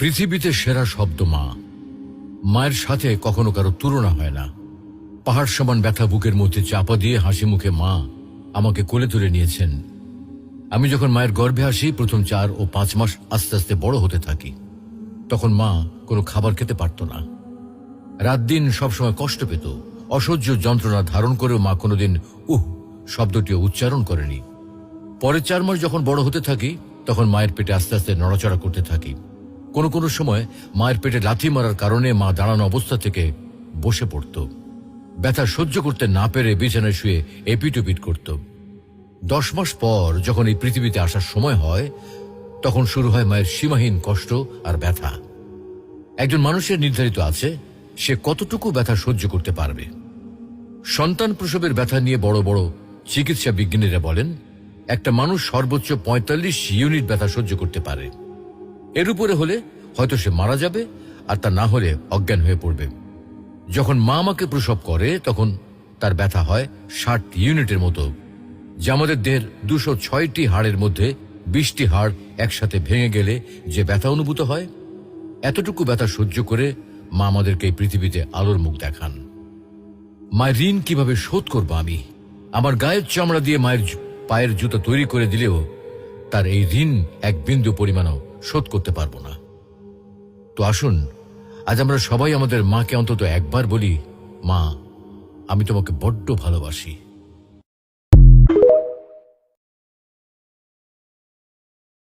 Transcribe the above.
পৃথিবীতে সেরা শব্দ মা। মায়ের সাথে কখনো কারো তুলনা হয় না। পাহাড় সমান ব্যথা বুকের মধ্যে চাপা দিয়ে হাসি মুখে মা আমাকে কোলে তুলে নিয়েছেন। আমি যখন মায়ের গর্ভে আসি, প্রথম 4 ও 5 মাস আস্তে আস্তে বড় হতে থাকি। তখন মা কোনো খাবার খেতে পারত না। রাত দিন সবসময় কষ্ট পেত। অসহ্য যন্ত্রণা ধারণ করেও মা কোনোদিন শব্দটিও উচ্চারণ করেনি। পরের 4 মাস যখন বড় হতে থাকি, তখন মায়ের পেটে আস্তে আস্তে নড়াচড়া করতে থাকি। কোনো কোনো সময় মায়ের পেটে লাথি মারার কারণে মা দাঁড়ানো অবস্থা থেকে বসে পড়ত। ব্যথা সহ্য করতে না পেরে বিছানায় শুয়ে এপিট-ওপিট করত। 10 মাস পর যখন এই পৃথিবীতে আসার সময় হয়, তখন শুরু হয় মায়ের সীমাহীন কষ্ট আর ব্যথা। একজন মানুষের নির্ধারিত আছে সে কতটুকু ব্যথা সহ্য করতে পারবে। সন্তান প্রসবের ব্যথা নিয়ে বড় বড় চিকিৎসা বিজ্ঞানীরা বলেন, একটা মানুষ সর্বোচ্চ 45 ইউনিট ব্যথা সহ্য করতে পারে। এর উপরে হলে হয়তো সে মারা যাবে, আর তা না হলে অজ্ঞান হয়ে পড়বে। যখন মা আমাকে প্রসব করে, তখন তার ব্যথা হয় 60 ইউনিটের মতো, যা আমাদের দেহের 206টি হাড়ের মধ্যে 20টি হাড় একসাথে ভেঙে গেলে যে ব্যথা অনুভূত হয়। এতটুকু ব্যথা সহ্য করে মা আমাদেরকে এই পৃথিবীতে আলোর মুখ দেখান। মায়ের ঋণ কিভাবে শোধ করব আমি? আমার গায়ের চামড়া দিয়ে মায়ের পায়ের জুতো তৈরি করে দিলেও তার এই ঋণ এক বিন্দু পরিমাণও শোধ করতে পারবো না। তো আসুন, আজ আমরা সবাই আমাদের মাকে অন্তত একবার বলি, মা, আমি তোমাকে বড্ড ভালোবাসি।